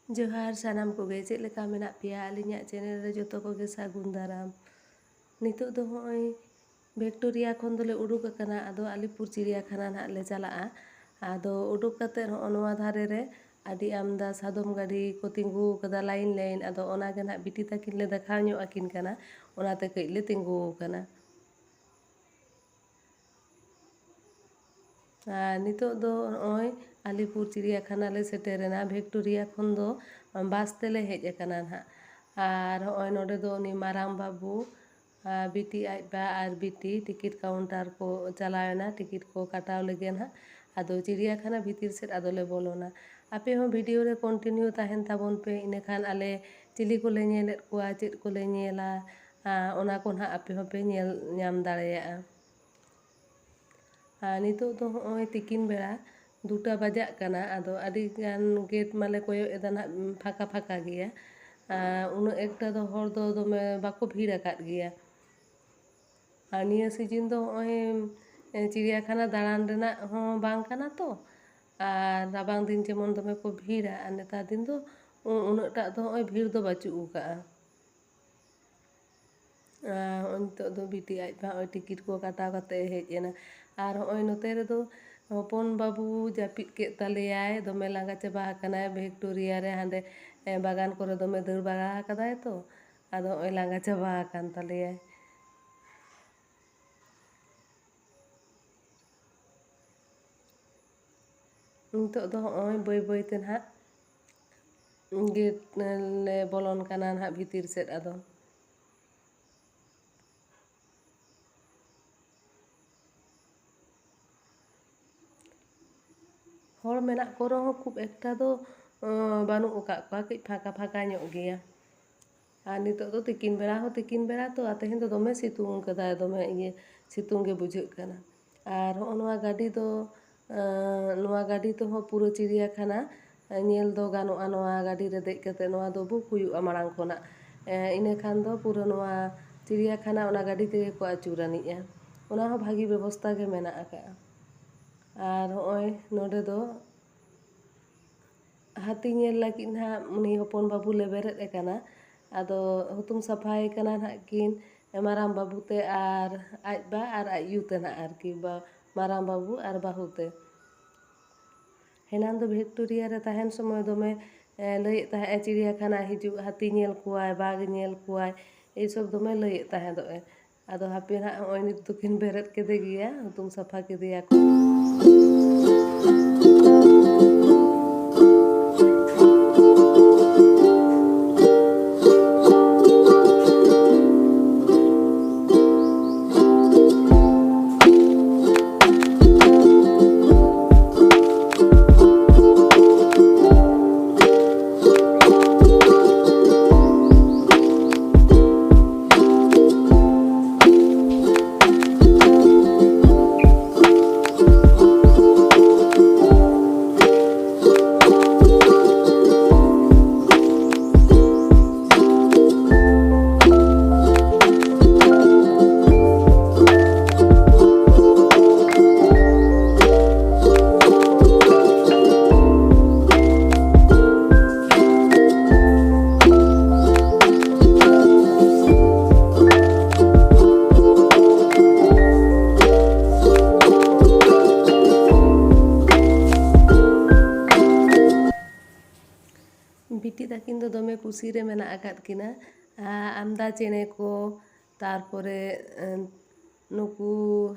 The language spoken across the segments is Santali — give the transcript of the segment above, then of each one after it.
जोहार सानाम कोगे चेक लेका मेना पेया अलिᱧᱟᱜ चैनल रे जोतो कोगे सागुन दाराम। नितोग दो होय विक्टोरिया खन दोले उडुक अकना आदो अलीपुर चिड़ियाखाना नाग ले चलाआ। आदो उडुक कते नोआ धारे रे आदि आमदा सादम गाड़ी को तिंगु कदा लाइन लाइन आदो ओनागे नाग बिटी ताकिन ले देखाव ᱧᱚᱜ आकिन कना ओनाते कई ले तिंगु कना। नितोग दो नोय अलीपुर चिड़ियाखाना ले सेटेरेना विक्टोरिया खन दो बस तेले हेज अकना ना आर होय नोडे दो उनी माराम बाबू बिटी आज बा आर बिटी टिकिट काउंटार को चलावेना टिकिट को काटाव लगे ना आदो चिड़ियाखाना भीतर सेट आदोले बोलोना। आपे हो वीडियो रे कंटिन्यू ताहेन ताबोन पे इने खान आले चिली को ले नेलेत कोआ चेद को ले नेला ओना को ना आपे हो पे नेल ᱧᱟᱢ दाड़ेयाआ। नितोग दो होय तिकिन बेड़ा 2टा बजाग कना आदो आदि गान गेट माले कोयो एदा ना फाका फाका गिया उन एकटा दो हर दो दोमे बाको भीड़ आकाद गिया। निया सीजन दो होय चिड़ियाखाना दाड़ान रेना हो बांग कना तो आर राबांग दिन जेमन दोमे को भीड़ा आर नेतार दिन दो उनटा दो होय भीड़ दो बाचू का। नितोग दो बिटी आज बा टिकिट को काटाव कते हेज एना आर होय नोते रे दो हपन बाबू जापिद के तालेयाय दोमे लांगा चाबा आकनाय विक्टोरिया रे हांडे बागान करे दोमे दाड़ बागा आकादाय तो आदो होय लांगा चाबा आकान तालेयाय। नितोग दो होय बाय बाय ते ना गेट ले बोलोन कना ना भीतर सेट आदो। हर मेना को रहो खूब एकटा दो बानु ओका कोआ कई फाका फाका ᱧᱚᱜ ᱜᱮᱭᱟ। आर नितोग दो तिकिन बेड़ा तो तेहेन दो दोमे सितुंग कदाय दोमे इये सितुंग गे बुझाᱹᱜ कना। आर हो नोआ गाड़ी तो हो पूरा चिड़ियाखाना नेल दो गानोआ नोआ गाड़ी रे देज कते नोआ दो बुक हुयुआ मारांग खोना इने खान दो पूरा नोआ चिड़ियाखाना ओना गाड़ी तेगे को आचुरानिया ओना हो भागी व्यवस्था गे मेना आका। आर होय नोडे दो हाथी नेल लागिद ना उनी हपन बाबू ले बेरेद एकना आदो हुतुम सफाई कना ना किन माराम बाबू ते आर आज बा आर आज यू ते ना आरकी बा माराम बाबू आर बाहू ते। हेनान दो विक्टोरिया रे ताहेन समय दोमे लयेद ताहे चिड़ियाखाना हिजुग हाथी नेल कोवाय बाघ नेल कोवाय ए सब दोमे लयेद ताहे दो आदो हापे ना होय नित दोकिन बेरेद केदे गिया हुतुम सफा केदेया को। बिटी ताकिन दो दोमे कुसी रे मेना आकाद किना आमदा चेने को तारपरे नुकू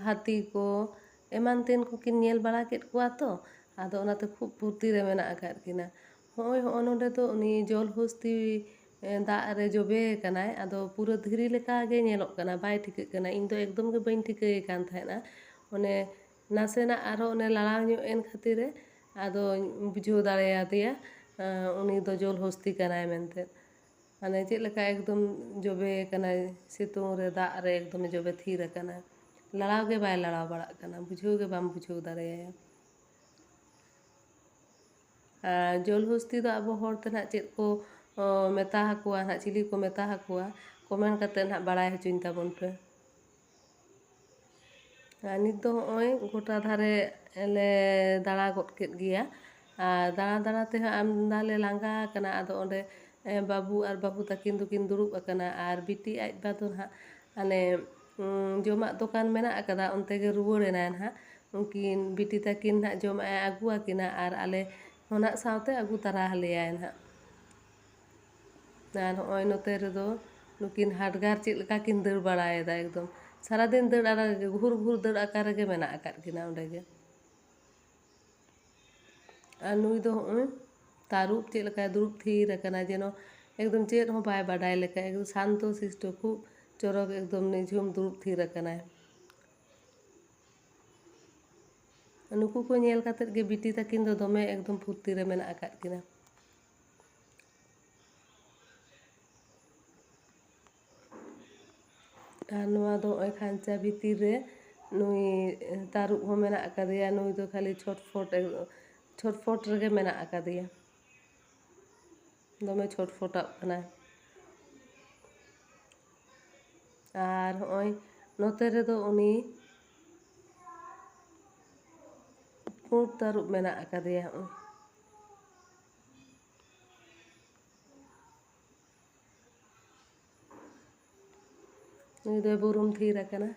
हाथी को एमान तेन को किन नेल बाड़ा केद कोआ तो आदो ओनाते खूब फुर्ती रे मेना आकाद किना। होय हो नोडे तो उनी जल हस्ती दाग रे जबे कनाय आदो पूरा धीरी लेका गे नेलोग कना बाय ठिकाᱹᱜ कना इन दो एकदम गे बाइन ठिकाᱹय कान थाहेना ओने नासेना आरो ओने लालाव ᱧᱚᱜ एन खातिर आदो बुझाᱹव दाड़ेयादेया उनी दो जल हस्ती कनाय मेनते माने चेद लेका एकदम जबे कनाय सितुंग रे दाग रे एकदम जबे थीर कना लड़ाव गे बाय लड़ाव बाड़ाग कना बुझाᱹव गे बाम बुझाᱹव दाड़ेयाया। जल हस्ती दो अब हर ते ना चेद को मेता हाकुआ ना चिली को मेता हाकुआ कमेंट कते ना बाड़ाय हचुኝ ताबोन पे। नित दो होय गोटा धारे ले दाड़ा गद केद गिया ᱟᱨ ᱫᱟᱬᱟ ᱫᱟᱬᱟ ᱛᱮ ᱦᱟᱸᱜ ᱟᱢᱫᱟ ᱞᱮ ᱞᱟᱸᱜᱟ ᱟᱠᱟᱱᱟ, ᱟᱫᱚ ᱚᱸᱰᱮ ᱵᱟᱹᱵᱩ ᱟᱨ ᱵᱟᱹᱵᱩ ᱛᱟᱹᱠᱤᱱ ᱫᱚᱠᱤᱱ ᱫᱩᱲᱩᱵ ᱟᱠᱟᱱᱟ ᱟᱨ ᱵᱤᱴᱤ ᱟᱡ ᱵᱟ ᱫᱚ ᱱᱟᱦᱟᱜ ᱦᱟᱱᱮ ᱡᱚᱢᱟᱜ ᱫᱚᱠᱟᱱ ᱢᱮᱱᱟᱜ ᱟᱠᱟᱫᱟ ᱚᱱᱛᱮ ᱜᱮ ᱨᱩᱣᱟᱹᱲ ᱮᱱᱟᱭ ᱱᱟᱦᱟᱜ᱾ ᱩᱱᱠᱤᱱ ᱵᱤᱴᱤ ᱛᱟᱹᱠᱤᱱ ᱱᱟᱦᱟᱜ ᱡᱚᱢᱟᱜ ᱮ ᱟᱹᱜᱩ ᱟᱹᱠᱤᱱᱟ ᱟᱨ ᱟᱞᱮ ᱦᱚᱸ ᱱᱟᱜ ᱥᱟᱶᱛᱮ ᱟᱹᱜᱩ ᱛᱟᱨᱟ ᱟᱞᱮᱭᱟᱭ ᱱᱟᱦᱟᱜ᱾ ᱟᱨ ᱱᱚᱜᱼᱚᱭ ᱱᱚᱛᱮ ᱨᱮᱫᱚ ᱱᱩᱠᱤᱱ ᱦᱟᱰᱜᱟᱨ ᱪᱮᱫ ᱞᱮᱠᱟ ᱠᱤᱱ ᱫᱟᱹᱲ ᱵᱟᱲᱟᱭᱮᱫᱟ, ᱮᱠᱫᱚᱢ ᱥᱟᱨᱟᱫᱤᱱ ᱫᱟᱹᱲ ᱟᱠᱟ ᱜᱷᱩᱨ ᱜᱷᱩᱨ ᱫᱟᱹᱲ ᱟᱠᱟ ᱨᱮᱜᱮ ᱢᱮᱱᱟᱜ ᱟᱠᱟᱫ ᱠᱤᱱᱟ ᱚᱸᱰᱮ ᱜᱮ᱾ ᱟᱨ ᱱᱩᱭ ᱫᱚ ᱦᱚᱜᱼᱚᱭ ᱛᱟᱹᱨᱩᱵ ᱪᱮᱫ ᱞᱮᱠᱟᱭ ᱫᱩᱲᱩᱵ ᱛᱷᱤᱨ ᱟᱠᱟᱱᱟ, ᱡᱮᱱᱚ ᱮᱠᱫᱚᱢ ᱪᱮᱫ ᱦᱚᱸ ᱵᱟᱭ ᱵᱟᱰᱟᱭ ᱞᱮᱠᱟ, ᱮᱠᱫᱚᱢ ᱥᱟᱱᱛᱚ ᱥᱤᱥᱴᱚ ᱠᱷᱩᱵ ᱪᱚᱨᱚᱠ ᱮᱠᱫᱚᱢ ᱱᱤᱡᱷᱩᱢ ᱫᱩᱲᱩᱵ ᱛᱷᱤᱨ ᱟᱠᱟᱱᱟᱭ᱾ ᱱᱩᱠᱩ ᱠᱚ ᱧᱮᱞ ᱠᱟᱛᱮᱫ ᱜᱮ ᱵᱤᱴᱤ ᱛᱟᱹᱠᱤᱱ ᱫᱚ ᱫᱚᱢᱮ ᱮᱠᱫᱚᱢ ᱯᱷᱩᱨᱛᱤ ᱨᱮ ᱢᱮᱱᱟᱜ ᱟᱠᱟᱫ ᱠᱤᱱᱟ᱾ ᱟᱨ ᱱᱚᱣᱟ ᱫᱚ ᱱᱚᱜᱼᱚᱭ ᱠᱷᱟᱧᱪᱟ ᱵᱷᱤᱛᱤᱨ ᱨᱮ ᱱᱩᱭ ᱛᱟᱹᱨᱩᱵ ᱦᱚᱸ ᱢᱮᱱᱟᱜ ᱟᱠᱟᱫᱮᱭᱟ, ᱱᱩᱭ ᱫᱚ ᱠᱷᱟᱹᱞᱤ ᱪᱷᱚᱴᱯᱚᱴ ᱨᱮᱜᱮ ᱢᱮᱱᱟᱜ ᱟᱠᱟᱫᱮᱭᱟ, ᱫᱚᱢᱮ ᱪᱷᱚᱴᱯᱚᱴᱟᱜ ᱠᱟᱱᱟᱭ᱾ ᱟᱨ ᱦᱚᱜᱼᱚᱭ ᱱᱚᱛᱮ ᱨᱮᱫᱚ ᱩᱱᱤ ᱯᱩᱸᱰ ᱛᱟᱹᱨᱩᱵ ᱢᱮᱱᱟᱜ ᱟᱠᱟᱫᱮᱭᱟ ᱦᱚᱜᱼᱚᱭ᱾ ᱱᱩᱭ ᱫᱚᱭ ᱵᱩᱨᱩᱢ ᱛᱷᱤᱨ ᱟᱠᱟᱱᱟ᱾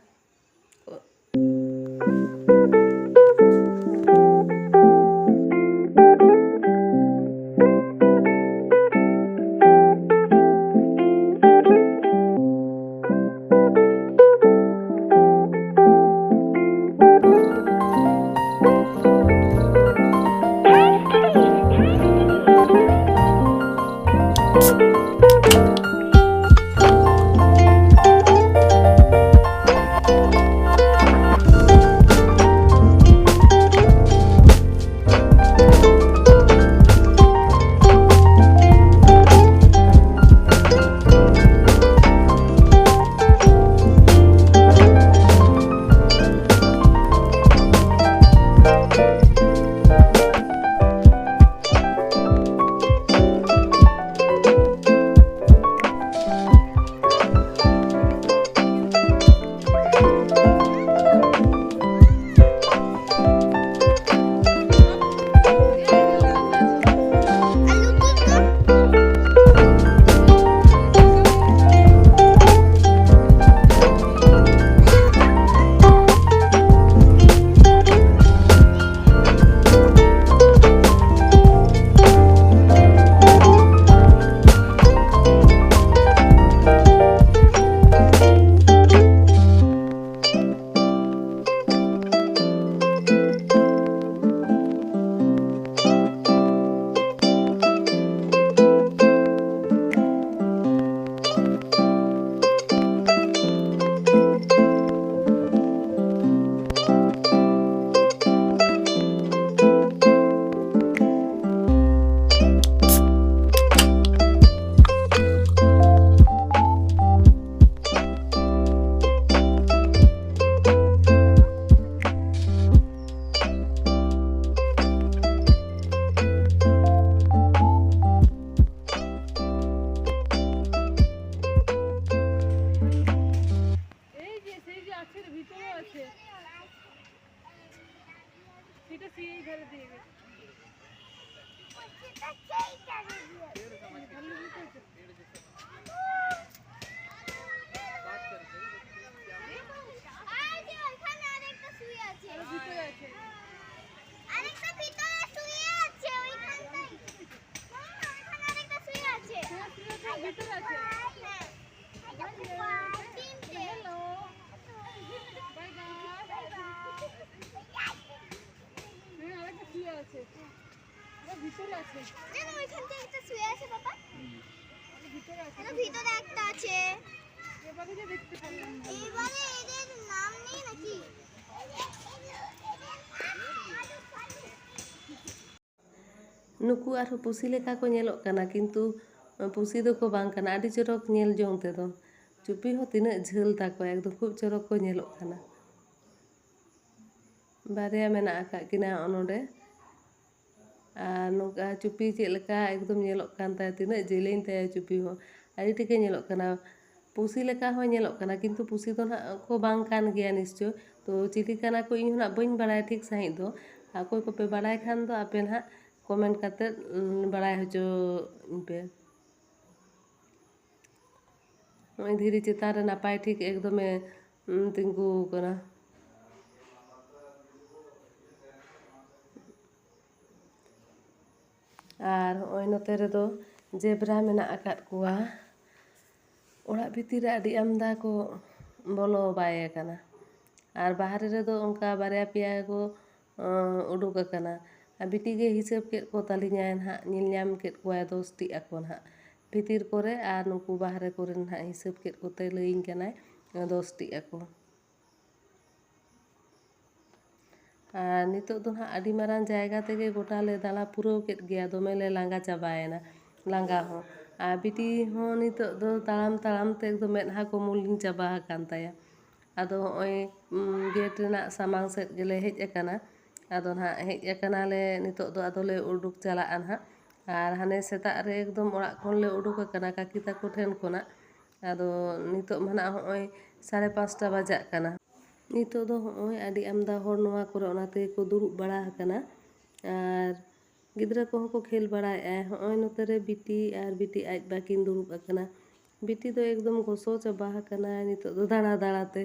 ᱱᱩᱠᱩ ᱟᱨᱦᱚᱸ ᱯᱩᱥᱤ ᱞᱮᱠᱟ ᱠᱚ ᱧᱮᱞᱚᱜ ᱠᱟᱱᱟ, ᱠᱤᱱᱛᱩ ᱯᱩᱥᱤ ᱫᱚᱠᱚ ᱵᱟᱝ ᱠᱟᱱᱟ, ᱟᱹᱰᱤ ᱪᱚᱨᱚᱠ ᱧᱮᱞ ᱡᱚᱝ ᱛᱮᱫᱚ᱾ ᱪᱩᱯᱤ ᱦᱚᱸ ᱛᱤᱱᱟᱹᱜ ᱡᱷᱟᱹᱞ ᱛᱟᱠᱚ, ᱮᱠᱫᱚᱢ ᱠᱷᱩᱵ ᱪᱚᱨᱚᱠ ᱠᱚ ᱧᱮᱞᱚᱜ ᱠᱟᱱᱟ᱾ ᱵᱟᱨᱭᱟ ᱢᱮᱱᱟᱜ ᱟᱠᱟᱫ ᱠᱤᱱᱟ ᱱᱚᱰᱮ, ᱟᱨ ᱱᱚᱝᱠᱟ ᱪᱩᱯᱤ ᱪᱮᱫ ᱞᱮᱠᱟ ᱮᱠᱫᱚᱢ ᱧᱮᱞᱚᱜ ᱠᱟᱱ ᱛᱟᱭᱟ, ᱛᱤᱱᱟᱹᱜ ᱡᱮᱞᱮᱧ ᱛᱟᱭᱟ ᱪᱩᱯᱤ ᱦᱚᱸ, ᱟᱹᱰᱤ ᱴᱷᱤᱠᱮ ᱧᱮᱞᱚᱜ ᱠᱟᱱᱟ᱾ ᱯᱩᱥᱤ ᱞᱮᱠᱟ ᱦᱚᱸ ᱧᱮᱞᱚᱜ ᱠᱟᱱᱟ, ᱠᱤᱱᱛᱩ ᱯᱩᱥᱤ ᱫᱚ ᱱᱟᱦᱟᱜ ᱠᱚ ᱵᱟᱝ ᱠᱟᱱ ᱜᱮᱭᱟ ᱱᱤᱥᱪᱳᱭ᱾ ᱛᱚ ᱪᱤᱞᱤ ᱠᱟᱱᱟ ᱠᱚ ᱤᱧ ᱦᱚᱸ ᱱᱟᱜ ᱵᱟᱹᱧ ᱵᱟᱲᱟᱭᱟ ᱴᱷᱤᱠ ᱥᱟᱺᱦᱤᱡ ᱫᱚ, ᱚᱠᱚᱭ ᱠᱚᱯᱮ ᱵᱟᱲᱟᱭ ᱠᱷᱟᱱ ᱫᱚ ᱟᱯᱮ ᱱᱟᱦᱟᱜ ᱠᱚᱢᱮᱱᱴ ᱠᱟᱛᱮᱫ ᱵᱟᱲᱟᱭ ᱦᱚᱪᱚᱧ ᱯᱮ। ᱱᱚᱜᱼᱚᱭ ᱫᱷᱤᱨᱤ ᱪᱮᱛᱟᱱ ᱨᱮ ᱱᱟᱯᱟᱭ ᱴᱷᱤᱠ ᱮᱠᱫᱚᱢᱮ ᱛᱤᱸᱜᱩ ᱟᱠᱟᱱᱟ। ᱟᱨ ᱦᱚᱸᱜᱼᱚᱭ ᱱᱚᱛᱮ ᱨᱮᱫᱚ ᱡᱮᱵᱽᱨᱟ ᱢᱮᱱᱟᱜ ᱟᱠᱟᱫ ᱠᱚᱣᱟ। ᱚᱲᱟᱜ ᱵᱷᱤᱛᱤᱨ ᱨᱮ ᱟᱹᱰᱤ ᱟᱢᱫᱟ ko ᱵᱚᱞᱚ ᱵᱟᱭ ᱟᱠᱟᱱᱟ। ᱟᱨ ᱵᱟᱦᱨᱮ ᱨᱮᱫᱚ ᱚᱱᱠᱟ ᱵᱟᱨᱭᱟ ᱯᱮᱭᱟ ᱠᱚ ᱩᱰᱩᱠ ᱟᱠᱟᱱᱟ। ᱟᱨ ᱵᱤᱴᱤ ᱜᱮ ᱦᱤᱥᱟᱹᱵ ᱠᱮᱫ ᱠᱚ ᱛᱟᱹᱞᱤᱧᱟᱭ ᱱᱟᱦᱟᱜ, ᱧᱮᱞ ᱧᱟᱢ ᱠᱮᱫ ᱠᱚᱣᱟᱭ 10ᱴᱤ ᱟᱠᱚ ᱱᱟᱦᱟᱜ ᱵᱷᱤᱛᱤᱨ ᱠᱚᱨᱮ, ᱟᱨ ᱱᱩᱠᱩ ᱵᱟᱦᱨᱮ ᱠᱚᱨᱮ ᱱᱟᱦᱟᱜ ᱦᱤᱥᱟᱹᱵ ᱠᱮᱫ ᱠᱚᱛᱮ ᱞᱟᱹᱭᱟᱹᱧ ᱠᱟᱱᱟᱭ 10ᱴᱤ ᱟᱠᱚ। ᱟᱨ ᱱᱤᱛᱚᱜ ᱫᱚ ᱱᱟᱦᱟᱜ ᱟᱹᱰᱤ ᱢᱟᱨᱟᱝ ᱡᱟᱭᱜᱟ ᱛᱮᱜᱮ ᱜᱚᱴᱟ ᱞᱮ ᱫᱟᱬᱟ ᱯᱩᱨᱟᱹᱣ ᱠᱮᱫ ᱜᱮᱭᱟ, ᱫᱚᱢᱮ ᱞᱮ ᱞᱟᱸᱜᱟ ᱪᱟᱵᱟᱭᱮᱱᱟ, ᱞᱟᱸᱜᱟ ᱦᱚᱸ। ᱟᱨ ᱵᱤᱴᱤ ᱦᱚᱸ ᱱᱤᱛᱚᱜ ᱫᱚ ᱛᱟᱲᱟᱢ ᱛᱟᱲᱟᱢ te ᱮᱠᱫᱚᱢ ᱢᱮᱫᱦᱟ ᱠᱚ ᱢᱩᱞᱤᱱ ᱪᱟᱵᱟ ᱟᱠᱟᱱ ᱛᱟᱭᱟ। ᱟᱫᱚ ᱦᱚᱸᱜᱼᱚᱭ ᱜᱮᱴ ᱨᱮᱱᱟᱜ ᱥᱟᱢᱟᱝ ᱥᱮᱫ ᱜᱮᱞᱮ ᱦᱮᱡ ᱟᱠᱟᱱᱟ। ᱟᱫᱚ ᱱᱟᱦᱟᱜ ᱦᱮᱡ ᱟᱠᱟᱱᱟᱞᱮ ᱱᱤᱛᱚᱜ ᱫᱚ ᱟᱫᱚᱞᱮ ᱩᱰᱩᱠ ᱪᱟᱞᱟᱜᱼᱟ ᱱᱟᱦᱟᱜ। ᱟᱨ ᱦᱟᱱᱮ ᱥᱮᱛᱟᱜ ᱨᱮ ᱮᱠᱫᱚᱢ ᱚᱲᱟᱜ ᱠᱷᱚᱱᱞᱮ ᱩᱰᱩᱠ ᱟᱠᱟᱱᱟ ᱠᱟᱠᱤ ᱛᱟᱠᱚ ᱴᱷᱮᱱ ᱠᱷᱚᱱᱟᱜ। ᱟᱫᱚ ᱱᱤᱛᱚᱜ ᱢᱟ ᱱᱟᱦᱟᱜ ᱦᱚᱸᱜᱼᱚᱭ 5:30 ᱵᱟᱡᱟᱜ ᱠᱟᱱᱟ। ᱱᱤᱛᱚᱜ ᱫᱚ ᱦᱚᱸᱜᱼᱚᱭ ᱟᱹᱰᱤ ᱟᱢᱫᱟ ᱦᱚᱲ ᱱᱚᱣᱟ ᱠᱚᱨᱮ ᱚᱱᱟ ᱛᱮᱜᱮ ᱠᱚ ᱫᱩᱲᱩᱵ ᱵᱟᱲᱟ ᱟᱠᱟᱱᱟ। ᱟᱨ ᱜᱤᱫᱽᱨᱟᱹ ᱠᱚᱦᱚᱸ ᱠᱚ ᱠᱷᱮᱞ ᱵᱟᱲᱟᱭᱮᱜᱼᱟ। ᱦᱚᱸᱜᱼᱚᱭ ᱱᱚᱛᱮ ᱨᱮ ᱵᱤᱴᱤ ᱟᱨ ᱵᱤᱴᱤ ᱟᱡ ᱵᱟ ᱠᱤᱱ ᱫᱩᱲᱩᱵ ᱟᱠᱟᱱᱟ। ᱵᱤᱴᱤ ᱫᱚ ᱮᱠᱫᱚᱢ ᱜᱚᱥᱚ ᱪᱟᱵᱟ ᱟᱠᱟᱱᱟᱭ ᱱᱤᱛᱚᱜ ᱫᱚ ᱫᱟᱬᱟ ᱫᱟᱬᱟᱛᱮ।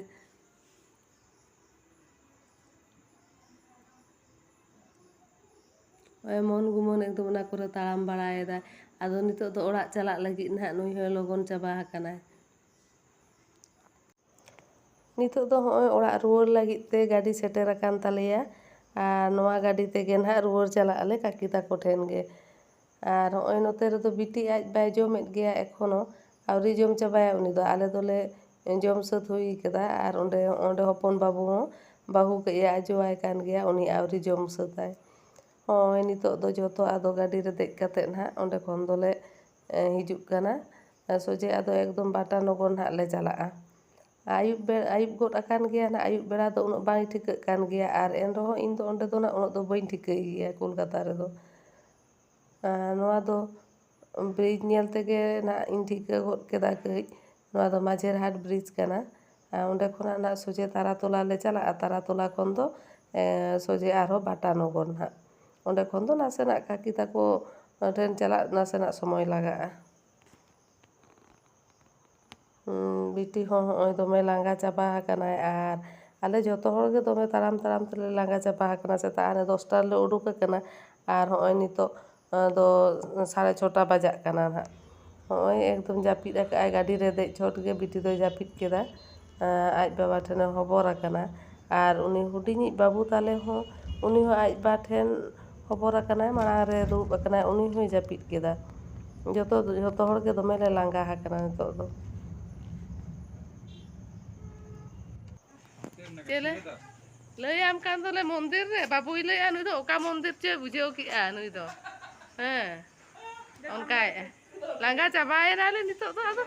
ᱢᱚᱱ ᱜᱩᱢᱟᱹᱱ ᱮᱠᱫᱚᱢ ᱚᱱᱟ ᱠᱚᱨᱮ ᱛᱟᱲᱟᱢ ᱵᱟᱲᱟᱭᱮᱫᱟᱭ। ᱟᱫᱚ ᱱᱤᱛᱚᱜ ᱫᱚ ᱚᱲᱟᱜ ᱪᱟᱞᱟᱜ ᱞᱟᱹᱜᱤᱫ ᱱᱟᱦᱟᱜ ᱱᱩᱭ ᱦᱚᱸ ᱞᱚᱜᱚᱱ ᱪᱟᱵᱟ ᱟᱠᱟᱱᱟᱭ। ᱱᱤᱛᱚᱜ ᱫᱚ ᱦᱚᱸᱜᱼᱚᱭ ᱚᱲᱟᱜ ᱨᱩᱣᱟᱹᱲ ᱞᱟᱹᱜᱤᱫ te ᱜᱟᱹᱰᱤ ᱥᱮᱴᱮᱨ ᱟᱠᱟᱱ ᱛᱟᱞᱮᱭᱟ। ᱟᱨ ᱱᱚᱣᱟ ᱜᱟᱹᱰᱤ ᱛᱮᱜᱮ ᱱᱟᱦᱟᱜ ᱨᱩᱣᱟᱹᱲ ᱪᱟᱞᱟᱜ ᱟᱞᱮ ᱠᱟᱠᱤ ᱛᱟᱠᱚ ᱴᱷᱮᱱ ᱜᱮ। ᱟᱨ ᱦᱚᱸᱜᱼᱚᱭ ᱱᱚᱛᱮ ᱨᱮᱫᱚ ᱵᱤᱴᱤ ᱟᱡ ᱵᱟᱭ ᱡᱚᱢᱮᱫ ᱜᱮᱭᱟ ᱮᱠᱷᱚᱱᱳ, ᱟᱹᱣᱨᱤ ᱡᱚᱢ ᱪᱟᱵᱟᱭᱟ ᱩᱱᱤ ᱫᱚ। ᱟᱞᱮ ᱫᱚᱞᱮ ᱡᱚᱢ ᱥᱟᱹᱛ ᱦᱩᱭ ᱠᱟᱫᱟ। ᱟᱨ ᱚᱸᱰᱮ ᱦᱚᱯᱚᱱ ᱵᱟᱹᱵᱩ ᱦᱚᱸ ᱵᱟᱹᱦᱩ ᱠᱟᱹᱡ ᱮ ᱟᱡᱚᱣᱟᱭ ᱠᱟᱱ ᱜᱮᱭᱟ, ᱩᱱᱤ ᱟᱹᱣᱨᱤ ᱡᱚᱢ ᱥᱟᱹᱛᱟᱭ। ᱦᱚᱸᱜᱼᱚᱭ ᱱᱤᱛᱚᱜ ᱫᱚ ᱡᱚᱛᱚ ᱟᱫᱚ ᱜᱟᱹᱰᱤ ᱨᱮ ᱫᱮᱡ ᱠᱟᱛᱮᱫ ᱱᱟᱦᱟᱜ ᱚᱸᱰᱮ ᱠᱷᱚᱱ ᱫᱚᱞᱮ ᱦᱤᱡᱩᱜ ᱠᱟᱱᱟ। ᱥᱚᱡᱷᱮ ᱟᱫᱚ ᱮᱠᱫᱚᱢ ᱵᱟᱴᱟ ᱱᱚᱜᱚᱨ ᱱᱟᱦᱟᱜ ᱞᱮ ᱪᱟᱞᱟᱜᱼᱟ। ᱟᱹᱭᱩᱵ ᱜᱚᱫ ᱟᱠᱟᱱ ᱜᱮᱭᱟ ᱱᱟᱦᱟᱜ, ᱟᱹᱭᱩᱵ ᱵᱮᱲᱟ ᱫᱚ ᱩᱱᱟᱹᱜ ᱵᱟᱝ ᱴᱷᱤᱠᱟᱹᱜ ᱠᱟᱱ ᱜᱮᱭᱟ। ᱟᱨ ᱮᱱᱨᱮᱦᱚᱸ ᱤᱧ ᱫᱚ ᱚᱸᱰᱮ ᱫᱚ ᱱᱟᱦᱟᱜ ᱩᱱᱟᱹᱜ ᱫᱚ ᱵᱟᱹᱧ ᱴᱷᱤᱠᱟᱹᱭ ᱜᱮᱭᱟ ᱠᱳᱞᱠᱟᱛᱟ ᱨᱮᱫᱚ। ᱱᱚᱣᱟ ᱫᱚ ᱵᱨᱤᱡᱽ ᱧᱮᱞ ᱛᱮᱜᱮ ᱱᱟᱦᱟᱜ ᱤᱧ ᱴᱷᱤᱠᱟᱹ ᱜᱚᱫ ᱠᱮᱫᱟ ᱠᱟᱹᱡ, ᱱᱚᱣᱟ ᱫᱚ ᱢᱟᱡᱷᱮᱨᱦᱟᱴ ᱵᱨᱤᱡᱽ ᱠᱟᱱᱟ। ᱚᱸᱰᱮ ᱠᱷᱚᱱᱟᱜ ᱱᱟᱦᱟᱜ ᱥᱚᱡᱷᱮ ᱛᱟᱨᱟᱛᱚᱞᱟ ᱞᱮ ᱪᱟᱞᱟᱜᱼᱟ, ᱛᱟᱨᱟᱛᱚᱞᱟ ᱠᱷᱚᱱ ᱫᱚ ᱥᱚᱡᱷᱮ ᱟᱨᱦᱚᱸ ᱵᱟᱴᱟ ᱱᱚᱜᱚᱨ ᱱᱟᱦᱟᱜ। ᱚᱸᱰᱮ ᱠᱷᱚᱱ ᱫᱚ ᱱᱟᱥᱮᱱᱟᱜ ᱠᱟᱠᱤ ᱛᱟᱠᱚ ᱴᱷᱮᱱ ᱪᱟᱞᱟᱜ ᱱᱟᱥᱮᱱᱟᱜ ᱥᱚᱢᱚᱭ ᱞᱟᱜᱟᱜᱼᱟ। ᱵᱤᱴᱤ ᱦᱚᱸ ᱦᱚᱸᱜᱼᱚᱭ ᱫᱚᱢᱮ ᱞᱟᱸᱜᱟ ᱪᱟᱵᱟ ᱟᱠᱟᱱᱟᱭ। ᱟᱨ ᱟᱞᱮ ᱡᱚᱛᱚ ᱦᱚᱲᱜᱮ ᱫᱚᱢᱮ ᱛᱟᱲᱟᱢ ᱛᱟᱲᱟᱢ ᱛᱮᱞᱮ ᱞᱟᱸᱜᱟ ᱪᱟᱵᱟ ᱟᱠᱟᱱᱟ। ᱥᱮᱛᱟᱜ ᱦᱟᱱᱮ 10টা ᱨᱮᱞᱮ ᱩᱰᱩᱠ ᱟᱠᱟᱱᱟ, ᱟᱨ ᱦᱚᱸᱜᱼᱚᱭ ᱱᱤᱛᱚᱜ ᱫᱚ 6:30 ᱵᱟᱡᱟᱜ ᱠᱟᱱᱟ ᱱᱟᱦᱟᱜ। ᱦᱚᱸᱜᱼᱚᱭ ᱮᱠᱫᱚᱢ ᱡᱟᱹᱯᱤᱫ ᱟᱠᱟᱜᱼᱟᱭ ᱜᱟᱹᱰᱤ ᱨᱮ ᱫᱮᱡ ᱪᱷᱚᱴ ᱜᱮ ᱵᱤᱴᱤ ᱫᱚᱭ ᱡᱟᱹᱯᱤᱫ ᱠᱮᱫᱟ। ᱟᱡ ᱵᱟᱵᱟ ᱴᱷᱮᱱᱮ ᱦᱚᱵᱚᱨ ᱟᱠᱟᱱᱟ। ᱟᱨ ᱩᱱᱤ ᱦᱩᱰᱤᱧᱤᱡ ᱵᱟᱹᱵᱩ ᱛᱟᱞᱮ ᱦᱚᱸ, ᱩᱱᱤ ᱦᱚᱸ ᱟᱡ ᱵᱟ ᱴᱷᱮᱱ ᱦᱚᱵᱚᱨ ᱟᱠᱟᱱᱟᱭ, ᱢᱟᱲᱟᱝ ᱨᱮ ᱫᱩᱲᱩᱵ ᱟᱠᱟᱱᱟᱭ, ᱩᱱᱤ ᱦᱚᱸᱭ ᱡᱟᱹᱯᱤᱫ ᱠᱮᱫᱟ। ᱡᱚᱛᱚ ᱦᱚᱲᱜᱮ ᱫᱚᱢᱮ ᱞᱮ ᱞᱟᱸᱜᱟ ᱟᱠᱟᱱᱟ ᱱᱤᱛᱚᱜ ᱫᱚ। ᱪᱮᱞᱮ ᱞᱟᱹᱭᱟᱢ ᱠᱟᱱ ᱫᱚᱞᱮ ᱢᱚᱱᱫᱤᱨ ᱨᱮ, ᱵᱟᱵᱩᱭ ᱞᱟᱹᱭᱮᱜᱼᱟ ᱱᱩᱭ ᱫᱚ ᱚᱠᱟ ᱢᱚᱱᱫᱤᱨ ᱪᱚᱭ ᱵᱩᱡᱷᱟᱹᱣ ᱠᱮᱜᱼᱟ ᱱᱩᱭ ᱫᱚ। ᱦᱮᱸ ᱚᱱᱠᱟᱭᱮᱜᱼᱟᱭ, ᱞᱟᱸᱜᱟ ᱪᱟᱵᱟᱭᱮᱱᱟᱞᱮ ᱱᱤᱛᱚᱜ ᱫᱚ ᱟᱫᱚ।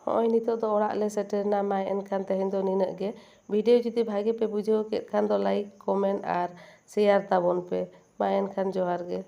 ᱦᱚᱸᱜᱼᱚᱭ ᱱᱤᱛᱚᱜ ᱫᱚ ᱚᱲᱟᱜ ᱞᱮ ᱥᱮᱴᱮᱨᱱᱟ। ᱢᱟ ᱮᱱᱠᱷᱟᱱ ᱛᱮᱦᱮᱧ ᱫᱚ ᱱᱤᱱᱟᱹᱜ ᱜᱮ। ᱵᱷᱤᱰᱤᱭᱳ ᱡᱩᱫᱤ ᱵᱷᱟᱜᱮ ᱯᱮ ᱵᱩᱡᱷᱟᱹᱣ ᱠᱮᱫ ᱠᱷᱟᱱ ᱫᱚ ᱞᱟᱭᱤᱠ, ᱠᱚᱢᱮᱱᱴ ᱟᱨ ᱥᱮᱭᱟᱨ ᱛᱟᱵᱚᱱ ᱯᱮ। ᱢᱟ ᱮᱱᱠᱷᱟᱱ ᱡᱚᱦᱟᱨ ᱜᱮ।